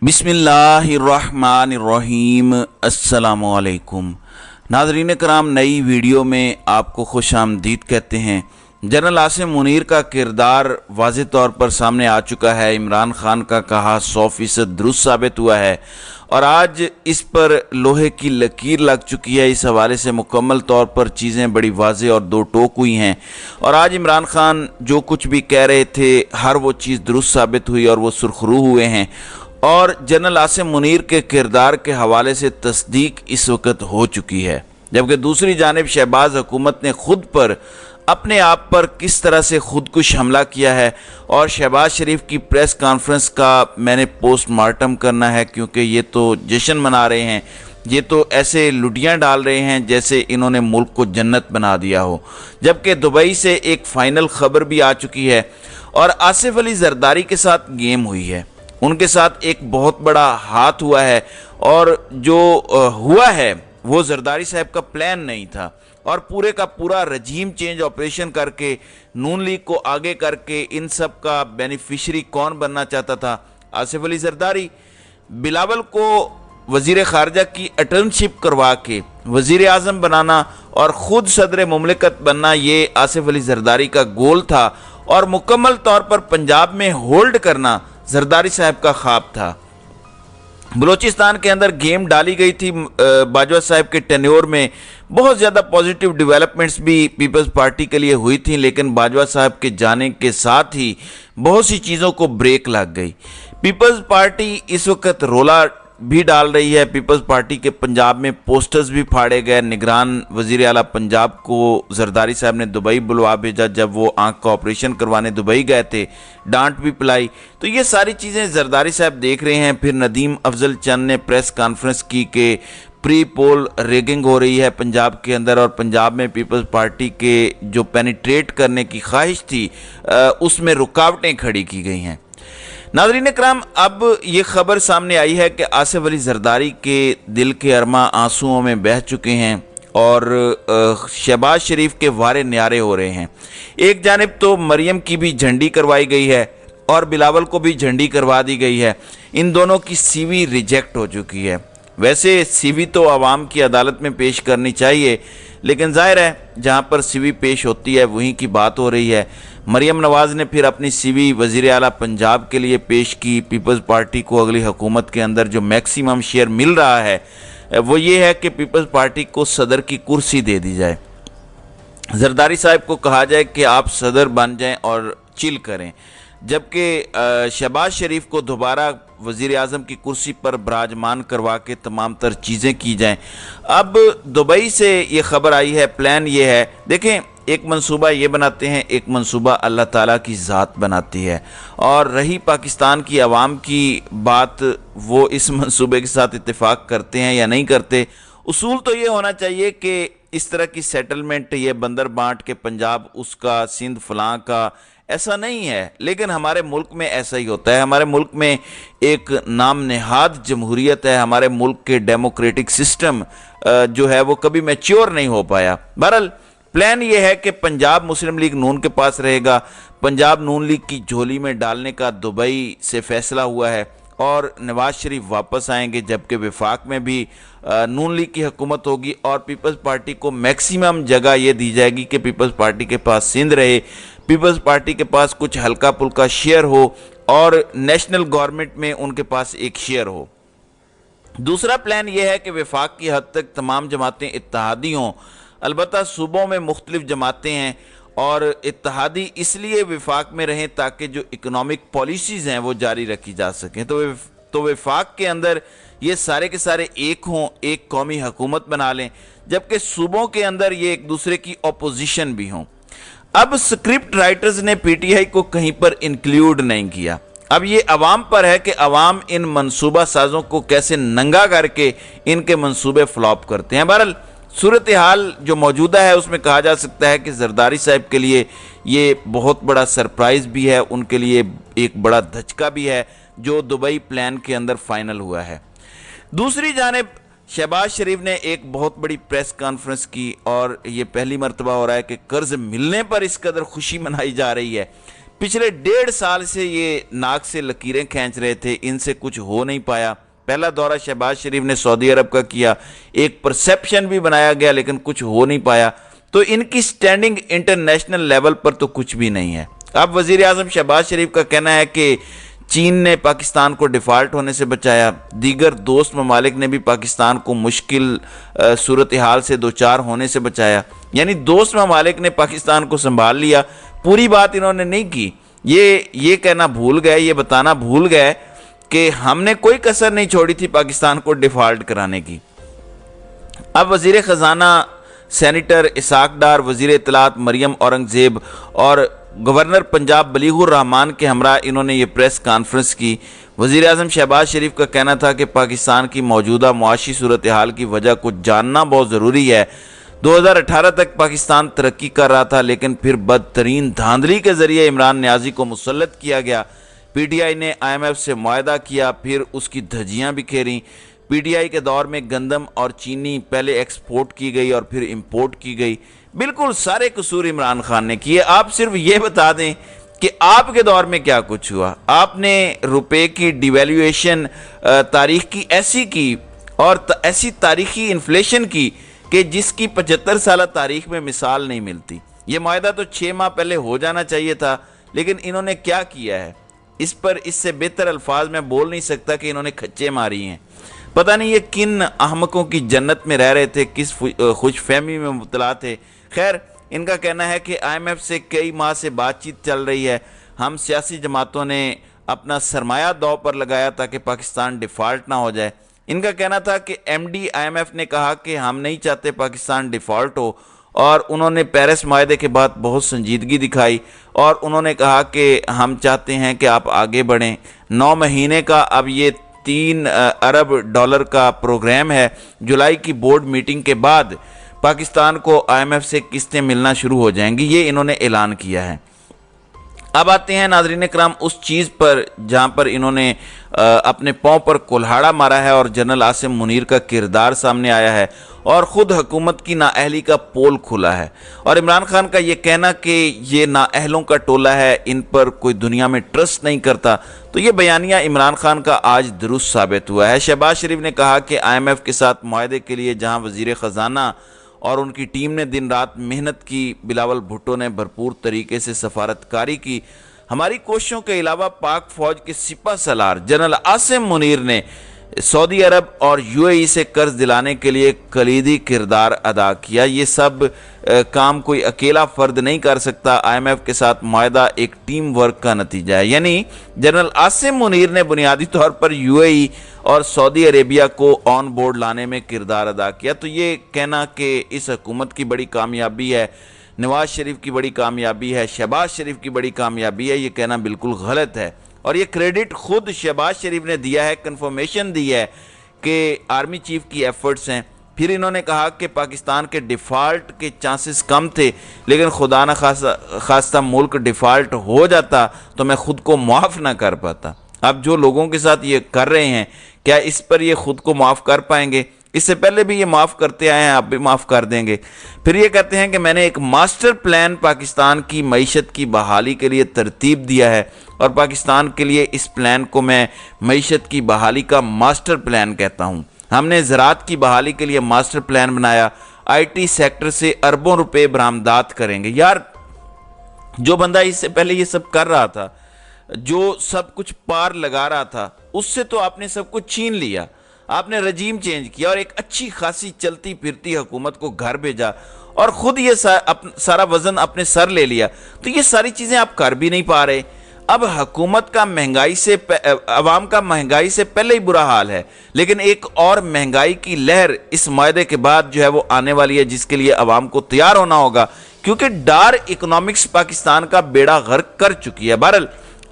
बिस्मिल्लाहिर्रहमानिर्रहीम। अस्सलामुअलैकुम नाज़रीन कराम, नई वीडियो में आपको खुश आमदीद कहते हैं। जनरल आसिम मुनीर का किरदार वाज़ेह तौर पर सामने आ चुका है। इमरान खान का कहा 100% दुरुस्त साबित हुआ है और आज इस पर लोहे की लकीर लग चुकी है। इस हवाले से मुकम्मल तौर पर चीज़ें बड़ी वाज़ेह और दो टोक हुई हैं और आज इमरान खान जो कुछ भी कह रहे थे हर वो चीज़ दुरुस्त साबित हुई और वो सुरखरू हुए हैं और जनरल आसिम मुनीर के किरदार के हवाले से तस्दीक इस वक्त हो चुकी है। जबकि दूसरी जानिब शहबाज हुकूमत ने खुद पर अपने आप पर किस तरह से खुदकुश हमला किया है और शहबाज शरीफ की प्रेस कॉन्फ्रेंस का मैंने पोस्टमार्टम करना है, क्योंकि ये तो जश्न मना रहे हैं, ये तो ऐसे लुटियाँ डाल रहे हैं जैसे इन्होंने मुल्क को जन्नत बना दिया हो। जबकि दुबई से एक फ़ाइनल ख़बर भी आ चुकी है और आसिफ अली जरदारी के साथ गेम हुई है, उनके साथ एक बहुत बड़ा हाथ हुआ है और जो हुआ है वो जरदारी साहब का प्लान नहीं था और पूरे का पूरा रजीम चेंज ऑपरेशन करके नून लीग को आगे करके इन सब का बेनिफिशरी कौन बनना चाहता था? आसिफ अली जरदारी। बिलावल को वज़ीर ख़ारजा की अटर्नशिप करवा के वज़ीर आज़म बनाना और ख़ुद सदर मुमलिकत बनना, ये आसिफ अली जरदारी का गोल था और मुकम्मल तौर पर पंजाब में होल्ड करना जरदारी साहब का ख्वाब था। बलूचिस्तान के अंदर गेम डाली गई थी। बाजवा साहब के टेन्योर में बहुत ज़्यादा पॉजिटिव डेवलपमेंट्स भी पीपल्स पार्टी के लिए हुई थी, लेकिन बाजवा साहब के जाने के साथ ही बहुत सी चीज़ों को ब्रेक लग गई। पीपल्स पार्टी इस वक्त रोला भी डाल रही है। पीपल्स पार्टी के पंजाब में पोस्टर्स भी फाड़े गए। निगरान वज़ीर आला पंजाब को जरदारी साहब ने दुबई बुलवा भेजा जब वो आंख का ऑपरेशन करवाने दुबई गए थे, डांट भी पिलाई। तो ये सारी चीज़ें जरदारी साहब देख रहे हैं। फिर नदीम अफजल चंद ने प्रेस कॉन्फ्रेंस की कि प्री पोल रेगिंग हो रही है पंजाब के अंदर और पंजाब में पीपल्स पार्टी के जो पेनिट्रेट करने की ख्वाहिश थी उसमें रुकावटें खड़ी की गई हैं। नाज़रीन कराम, अब ये खबर सामने आई है कि आसिफ अली जरदारी के दिल के अरमा आंसुओं में बह चुके हैं और शहबाज शरीफ के वारे न्यारे हो रहे हैं। एक जानिब तो मरियम की भी झंडी करवाई गई है और बिलावल को भी झंडी करवा दी गई है। इन दोनों की सीवी रिजेक्ट हो चुकी है। वैसे सीवी तो आवाम की अदालत में पेश करनी चाहिए, लेकिन जाहिर है जहाँ पर सीवी पेश होती है वहीं की बात हो रही है। मरियम नवाज़ ने फिर अपनी सीवी वज़ीर आला पंजाब के लिए पेश की। पीपल्स पार्टी को अगली हुकूमत के अंदर जो मैक्सिमम शेयर मिल रहा है वो ये है कि पीपल्स पार्टी को सदर की कुर्सी दे दी जाए। जरदारी साहब को कहा जाए कि आप सदर बन जाएं और चिल करें, जबकि शहबाज शरीफ को दोबारा वज़ीर आज़म की कुर्सी पर विराजमान करवा के तमाम तर चीज़ें की जाएं। अब दुबई से ये ख़बर आई है, प्लान ये है। देखें, एक मंसूबा ये बनाते हैं, एक मंसूबा अल्लाह ताला की ज़ात बनाती है और रही पाकिस्तान की आवाम की बात, वो इस मंसूबे के साथ इत्तेफाक करते हैं या नहीं करते। उसूल तो ये होना चाहिए कि इस तरह की सेटलमेंट, ये बंदर बांट के पंजाब उसका, सिंध फलां का, ऐसा नहीं है। लेकिन हमारे मुल्क में ऐसा ही होता है। हमारे मुल्क में एक नाम नेहाद जमहूरियत है। हमारे मुल्क के डेमोक्रेटिक सिस्टम जो है वो कभी मैच्योर नहीं हो पाया। बहरहाल प्लान ये है कि पंजाब मुस्लिम लीग नून के पास रहेगा। पंजाब नून लीग की झोली में डालने का दुबई से फैसला हुआ है और नवाज शरीफ वापस आएंगे, जबकि वफाक में भी नून लीग की हुकूमत होगी और पीपल्स पार्टी को मैक्सिमम जगह ये दी जाएगी कि पीपल्स पार्टी के पास सिंध रहे, पीपल्स पार्टी के पास कुछ हल्का पुल्का शेयर हो और नेशनल गवर्नमेंट में उनके पास एक शेयर हो। दूसरा प्लान यह है कि वफाक की हद तक तमाम जमातें इत्तेहादी हों। अलबत्ता सूबों में मुख्तलिफ जमातें हैं और इत्तेहादी इसलिए वफाक में रहें ताकि जो इकनॉमिक पॉलिसीज़ हैं वो जारी रखी जा सकें। तो वफाक के अंदर ये सारे के सारे एक हों, एक कौमी हुकूमत बना लें, जबकि सूबों के अंदर ये एक दूसरे की अपोजिशन भी हों। अब स्क्रिप्ट राइटर्स ने पीटीआई को कहीं पर इंक्लूड नहीं किया। अब ये अवाम पर है कि अवाम इन मंसूबा साजों को कैसे नंगा करके इनके मंसूबे फ्लॉप करते हैं। बहरहाल सूरत हाल जो मौजूदा है उसमें कहा जा सकता है कि जरदारी साहब के लिए ये बहुत बड़ा सरप्राइज़ भी है, उनके लिए एक बड़ा धचका भी है जो दुबई प्लान के अंदर फाइनल हुआ है। दूसरी जानिब शहबाज शरीफ ने एक बहुत बड़ी प्रेस कॉन्फ्रेंस की और ये पहली मरतबा हो रहा है कि कर्ज मिलने पर इस कदर खुशी मनाई जा रही है। पिछले 1.5 साल से ये नाक से लकीरें खींच रहे थे, इनसे कुछ हो नहीं पाया। पहला दौरा शहबाज शरीफ ने सऊदी अरब का किया, एक परसेप्शन भी बनाया गया लेकिन कुछ हो नहीं पाया। तो इनकी स्टैंडिंग इंटरनेशनल लेवल पर तो कुछ भी नहीं है। अब वजीर आजम शहबाज शरीफ का कहना है कि चीन ने पाकिस्तान को डिफ़ॉल्ट होने से बचाया, दीगर दोस्त ममालिक ने भी पाकिस्तान को मुश्किल सूरत हाल से दो चार होने से बचाया। यानी दोस्त ममालिक ने पाकिस्तान को संभाल लिया, पूरी बात इन्होंने नहीं की। ये कहना भूल गए, ये बताना भूल गए कि हमने कोई कसर नहीं छोड़ी थी पाकिस्तान को डिफ़ॉल्ट कराने की। अब वज़ीर ख़जाना सेनेटर इसाक डार, वज़ीर इत्तलात मरियम औरंगज़ेब और गवर्नर पंजाब बलीगुर रहमान के हमरा इन्होंने ये प्रेस कॉन्फ्रेंस की। वज़ीर आज़म शहबाज शरीफ का कहना था कि पाकिस्तान की मौजूदा मुआशी सूरत हाल की वजह को जानना बहुत ज़रूरी है। 2018 तक पाकिस्तान तरक्की कर रहा था, लेकिन फिर बदतरीन धांधली के ज़रिए इमरान नियाज़ी को मुसल्लत किया गया। PTI ने IMF से मुआहदा किया, फिर उसकी धज्जियाँ बिखेरी। PTI के दौर में गंदम और चीनी पहले एक्सपोर्ट की गई और फिर इंपोर्ट की गई। बिल्कुल सारे कसूर इमरान खान ने किए। आप सिर्फ ये बता दें कि आपके दौर में क्या कुछ हुआ। आपने रुपए की डिवैल्यूएशन तारीख की ऐसी की और ऐसी तारीखी इन्फ्लेशन की कि जिसकी 75 साल तारीख में मिसाल नहीं मिलती। ये मुआहदा तो 6 माह पहले हो जाना चाहिए था, लेकिन इन्होंने क्या किया है इस पर इससे बेहतर अल्फाज में बोल नहीं सकता कि इन्होंने खच्चे मारी हैं। पता नहीं ये किन अहमकों की जन्नत में रह रहे थे, किस खुशफहमी में मुब्तला थे। खैर, इनका कहना है कि IMF से कई माह से बातचीत चल रही है। हम सियासी जमातों ने अपना सरमाया दांव पर लगाया ताकि पाकिस्तान डिफ़ॉल्ट ना हो जाए। इनका कहना था कि MD IMF ने कहा कि हम नहीं चाहते पाकिस्तान डिफ़ॉल्ट हो, और उन्होंने पेरिस मुआहदे के बाद बहुत संजीदगी दिखाई और उन्होंने कहा कि हम चाहते हैं कि आप आगे बढ़ें। 9 महीने का अब ये 3 अरब डॉलर का प्रोग्राम है। जुलाई की बोर्ड मीटिंग के बाद पाकिस्तान को IMF से किस्तें मिलना शुरू हो जाएंगी, ये इन्होंने ऐलान किया है। अब आते हैं नाज़रीन कराम उस चीज़ पर जहाँ पर इन्होंने अपने पाँव पर कुल्हाड़ा मारा है और जनरल आसिम मुनीर का किरदार सामने आया है और ख़ुद हुकूमत की नाअहली का पोल खुला है। और इमरान खान का ये कहना कि ये नाअहलों का टोला है, इन पर कोई दुनिया में ट्रस्ट नहीं करता, तो ये बयानिया इमरान खान का आज दुरुस्त साबित हुआ है। शहबाज शरीफ ने कहा कि IMF के साथ मुआहदे के लिए जहाँ वज़ीर ख़जाना और उनकी टीम ने दिन रात मेहनत की, बिलावल भुट्टो ने भरपूर तरीके से सफारतकारी की। हमारी कोशिशों के अलावा पाक फ़ौज के सिपा सलार जनरल आसिम मुनीर ने सऊदी अरब और UAE से कर्ज दिलाने के लिए कलीदी किरदार अदा किया। ये सब काम कोई अकेला फ़र्द नहीं कर सकता। IMF के साथ मुआहदा एक टीम वर्क का नतीजा है। यानी जनरल आसिम मुनीर ने बुनियादी तौर पर UAE और सऊदी अरेबिया को ऑन बोर्ड लाने में किरदार अदा किया। तो ये कहना कि इस हुकूमत की बड़ी कामयाबी है, नवाज शरीफ की बड़ी कामयाबी है, शहबाज शरीफ की बड़ी कामयाबी है, ये कहना बिल्कुल गलत है। और ये क्रेडिट खुद शहबाज शरीफ ने दिया है, कंफर्मेशन दी है कि आर्मी चीफ की एफर्ट्स हैं। फिर इन्होंने कहा कि पाकिस्तान के डिफ़ॉल्ट के चांसेस कम थे, लेकिन खुदा न खास्ता मुल्क डिफ़ॉल्ट हो जाता तो मैं ख़ुद को माफ़ ना कर पाता। अब जो लोगों के साथ ये कर रहे हैं, क्या इस पर ये ख़ुद को माफ़ कर पाएंगे? इससे पहले भी ये माफ़ करते आए हैं, आप भी माफ़ कर देंगे। फिर ये कहते हैं कि मैंने एक मास्टर प्लान पाकिस्तान की मईशत की बहाली के लिए तरतीब दिया है और पाकिस्तान के लिए इस प्लान को मैं मईशत की बहाली का मास्टर प्लान कहता हूँ। हमने ज़राअत की बहाली के लिए मास्टर प्लान बनाया, IT सेक्टर से अरबों रुपए बरामदात करेंगे। यार, जो बंदा इससे पहले ये सब कर रहा था, जो सब कुछ पार लगा रहा था, उससे तो आपने सब कुछ छीन लिया। आपने रजीम चेंज किया और एक अच्छी खासी चलती फिरती हुकूमत को घर भेजा और ख़ुद ये सारा वज़न अपने सर ले लिया। तो ये सारी चीज़ें आप कर भी नहीं पा रहे। अब हुकूमत का अवाम का महंगाई से पहले ही बुरा हाल है, लेकिन एक और महंगाई की लहर इस मुआहदे के बाद जो है वो आने वाली है, जिसके लिए अवाम को तैयार होना होगा, क्योंकि डार्क इकोनॉमिक्स पाकिस्तान का बेड़ा गर्क कर चुकी है। बहरहाल,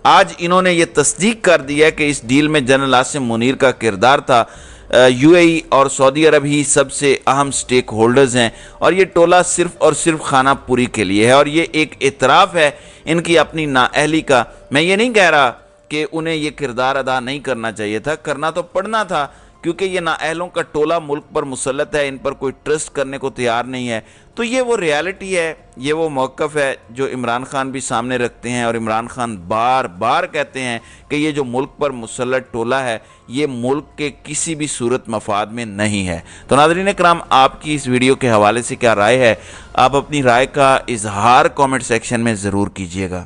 आज इन्होंने ये तस्दीक कर दी है कि इस डील में जनरल आसिम मुनीर का किरदार था। UAE और सऊदी अरब ही सबसे अहम स्टेक होल्डर्स हैं और ये टोला सिर्फ और सिर्फ खाना पूरी के लिए है। और ये एक इतराफ़ है इनकी अपनी नाअहली का। मैं ये नहीं कह रहा कि उन्हें ये किरदार अदा नहीं करना चाहिए था, करना तो पड़ना था, کیونکہ یہ نااہلوں کا ٹولہ ملک پر مسلط ہے، ان پر کوئی ٹرسٹ کرنے کو تیار نہیں ہے۔ تو یہ وہ ریالٹی ہے، یہ وہ موقف ہے جو عمران خان بھی سامنے رکھتے ہیں، اور عمران خان بار بار کہتے ہیں کہ یہ جو ملک پر مسلط ٹولہ ہے یہ ملک کے کسی بھی صورت مفاد میں نہیں ہے۔ تو ناظرین کرام، آپ کی اس ویڈیو کے حوالے سے کیا رائے ہے؟ آپ اپنی رائے کا اظہار کامنٹ سیکشن میں ضرور کیجیے گا۔